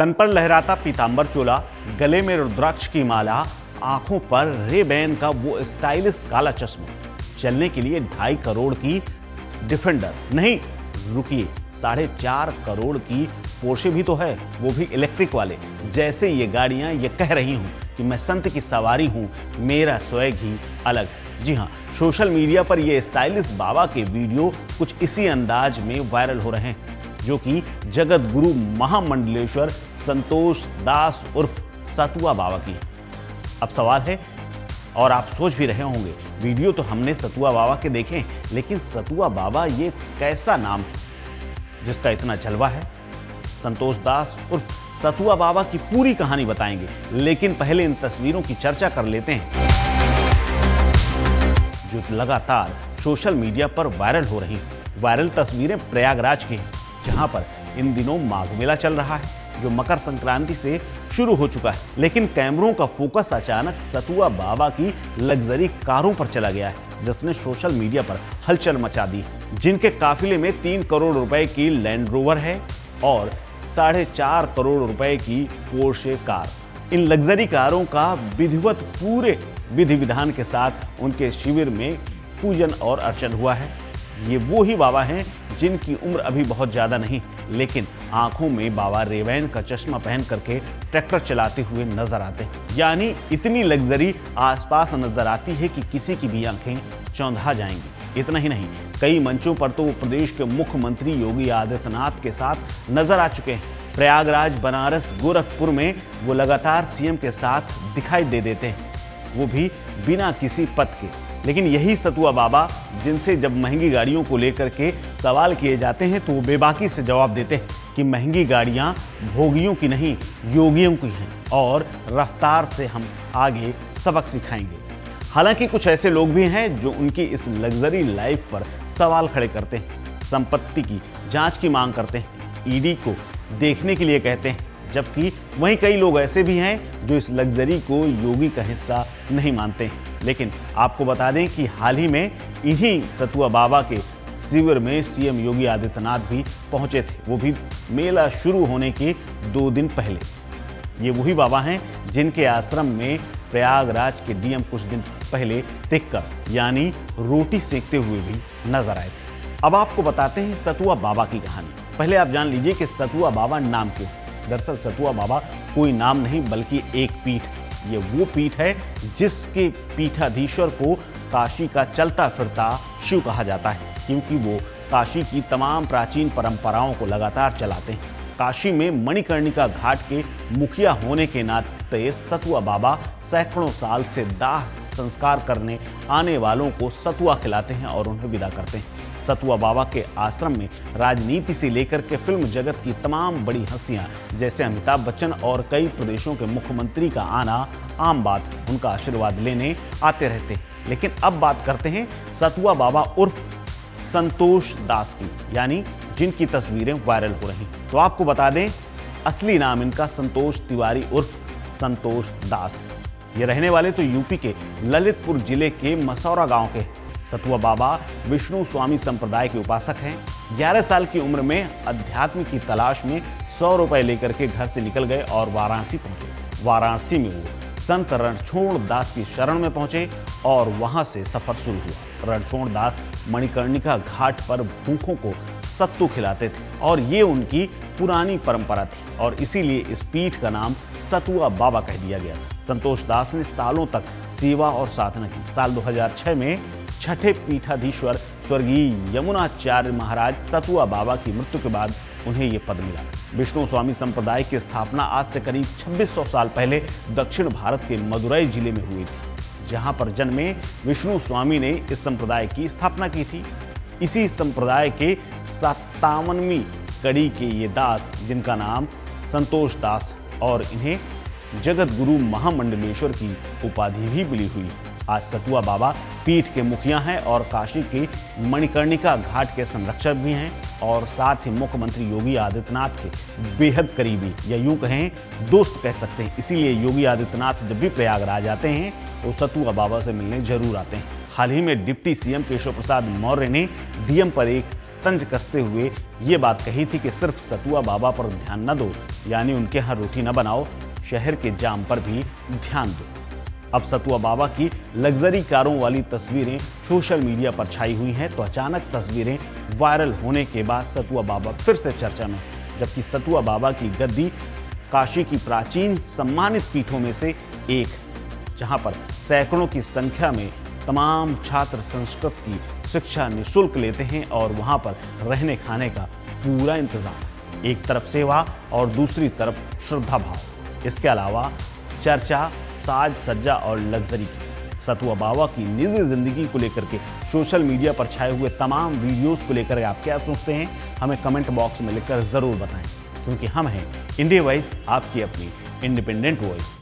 तन पर लहराता पीतांबर चोला, गले में रुद्राक्ष की माला, आंखों पर रे-बैन का वो स्टाइलिश काला चश्मा, चलने के लिए 2.5 करोड़ की डिफेंडर, नहीं रुकिए 4.5 करोड़ की पोर्शे भी तो है, वो भी इलेक्ट्रिक वाले। जैसे ये गाड़ियां ये कह रही हूं कि मैं संत की सवारी हूं, मेरा स्वैग ही अलग। जी हां, सोशल मीडिया पर ये स्टाइलिश बाबा के वीडियो कुछ इसी अंदाज में वायरल हो रहे हैं, जो कि जगत गुरु महामंडलेश्वर संतोष दास उर्फ सतुआ बाबा की। अब सवाल है, और आप सोच भी रहे होंगे, वीडियो तो हमने सतुआ बाबा के देखे, लेकिन सतुआ बाबा ये कैसा नाम है जिसका इतना जलवा है? संतोष दास उर्फ सतुआ बाबा की पूरी कहानी बताएंगे, लेकिन पहले इन तस्वीरों की चर्चा कर लेते हैं जो लगातार सोशल मीडिया पर वायरल हो रही हैं। वायरल तस्वीरें प्रयागराज की हैं, जहां पर इन दिनों माघ मेला चल रहा है, जो मकर संक्रांति से शुरू हो चुका है। लेकिन कैमरों का फोकस अचानक सतुआ बाबा की लग्जरी कारों पर चला गया है, जिसने सोशल मीडिया पर हलचल मचा दी, जिनके काफिले में 3 करोड़ रुपए की लैंड रोवर है और 4.5 करोड़ रुपए की पोर्शे कार। इन लग्जरी कारों का विधिवत पूरे विधि विधान के साथ उनके शिविर में पूजन और अर्चन हुआ है। ये वो ही बाबा हैं जिनकी उम्र अभी बहुत ज्यादा नहीं, लेकिन आंखों में बाबा रे-बैन का चश्मा पहन करके ट्रैक्टर चलाते हुए नजर आते हैं। यानी इतनी लग्जरी आसपास नजर आती है कि किसी की भी आंखें चौंधा जाएंगी। इतना ही नहीं, कई मंचों पर तो वो प्रदेश के मुख्यमंत्री योगी आदित्यनाथ के साथ नजर आ चुके हैं। प्रयागराज, बनारस, गोरखपुर में वो लगातार सीएम के साथ दिखाई दे देते हैं, वो भी बिना किसी पद के। लेकिन यही सतुआ बाबा, जिनसे जब महंगी गाड़ियों को लेकर के सवाल किए जाते हैं तो वो बेबाकी से जवाब देते हैं कि महंगी गाड़ियां भोगियों की नहीं, योगियों की हैं, और रफ्तार से हम आगे सबक सिखाएंगे। हालांकि कुछ ऐसे लोग भी हैं जो उनकी इस लग्जरी लाइफ पर सवाल खड़े करते हैं, संपत्ति की जांच की मांग करते हैं, ईडी को देखने के लिए कहते हैं, जबकि वहीं कई लोग ऐसे भी हैं जो इस लग्जरी को योगी का हिस्सा नहीं मानते हैं। लेकिन आपको बता दें कि हाल ही में इन्हीं सतुआ बाबा के शिविर में सीएम योगी आदित्यनाथ भी पहुंचे थे, वो भी मेला शुरू होने के 2 दिन पहले। ये वही बाबा हैं जिनके आश्रम में प्रयागराज के डीएम कुछ दिन पहले टिक्कर यानी रोटी सेकते हुए भी नजर आए थे। अब आपको बताते हैं सतुआ बाबा की कहानी। पहले आप जान लीजिए कि सतुआ बाबा नाम क्यों। दरअसल सतुआ बाबा कोई नाम नहीं बल्कि एक पीठ। ये वो पीठ है जिसके पीठाधीश्वर को काशी का चलता फिरता शिव कहा जाता है, क्योंकि वो काशी की तमाम प्राचीन परंपराओं को लगातार चलाते हैं। काशी में मणिकर्णिका घाट के मुखिया होने के नाते सतुआ बाबा सैकड़ों साल से दाह संस्कार करने आने वालों को सतुआ खिलाते हैं और उन्हें विदा करते हैं। सतुआ बाबा के आश्रम में राजनीति से लेकर के फिल्म जगत की तमाम बड़ी हस्तियां जैसे अमिताभ बच्चन और कई प्रदेशों के मुख्यमंत्री का आना आम बात, उनका आशीर्वाद लेने आते रहते हैं। लेकिन अब बात करते हैं सतुआ बाबा उर्फ संतोष दास की, यानी जिनकी तस्वीरें वायरल हो रही। तो आपको बता दें, असली नाम इनका संतोष तिवारी उर्फ संतोष दास। ये रहने वाले तो यूपी के ललितपुर जिले के मसौरा गांव के। सतुआ बाबा विष्णु स्वामी संप्रदाय के उपासक हैं। 11 साल की उम्र में अध्यात्म की तलाश में 100 रुपए लेकर के घर से निकल गए और वाराणसी पहुंचे। वाराणसी में वो संत रणछोड़ दास की शरण में पहुंचे और वहां से सफर शुरू हुआ। रणछोड़ दास मणिकर्णिका घाट पर भूखों को सत्तू खिलाते थे और ये उनकी पुरानी परंपरा थी और इसीलिए इस पीठ का नाम सतुआ बाबा कह दिया गया। संतोष दास ने सालों तक सेवा और साधना की। साल 2006 में छठे पीठाधीश्वर स्वर्गीय यमुनाचार्य महाराज सतुआ बाबा की मृत्यु के बाद उन्हें यह पद मिला। विष्णु स्वामी संप्रदाय की स्थापना आज से करीब 2600 साल पहले दक्षिण भारत के मदुरई जिले में हुई थी, जहां पर जन्मे विष्णु स्वामी ने इस संप्रदाय की स्थापना की थी। इसी संप्रदाय के 57वीं कड़ी के ये दास, जिनका नाम संतोष दास, और इन्हें जगत गुरु महामंडलेश्वर की उपाधि भी मिली हुई। आज सतुआ बाबा पीठ के मुखिया हैं और काशी के मणिकर्णिका घाट के संरक्षक भी हैं और साथ ही मुख्यमंत्री योगी आदित्यनाथ के बेहद करीबी, या यूं कहें दोस्त कह सकते हैं। इसीलिए योगी आदित्यनाथ जब भी प्रयागराज आते हैं तो सतुआ बाबा से मिलने जरूर आते हैं। हाल ही में डिप्टी सीएम केशव प्रसाद मौर्य ने डीएम पर एक तंज कसते हुए ये बात कही थी कि सिर्फ सतुआ बाबा पर ध्यान न दो, यानी उनके यहाँ रोटी न बनाओ, शहर के जाम पर भी ध्यान दो। अब सतुआ बाबा की लग्जरी कारों वाली तस्वीरें सोशल मीडिया पर छाई हुई हैं, तो अचानक तस्वीरें वायरल होने के बाद सतुआ बाबा फिर से चर्चा में, जबकि सतुआ बाबा की गद्दी काशी की प्राचीन सम्मानित पीठों में से एक, जहां पर सैकड़ों की संख्या में तमाम छात्र संस्कृत की शिक्षा निःशुल्क लेते हैं और वहां पर रहने खाने का पूरा इंतजाम, एक तरफ सेवा और दूसरी तरफ श्रद्धा भाव। इसके अलावा चर्चा साज सज्जा और लग्जरी की। सतुआ बाबा की निजी जिंदगी को लेकर के सोशल मीडिया पर छाए हुए तमाम वीडियोस को लेकर आप क्या सोचते हैं, हमें कमेंट बॉक्स में लिखकर जरूर बताएं, क्योंकि हम हैं इंडिया वॉइस, आपकी अपनी इंडिपेंडेंट वॉइस।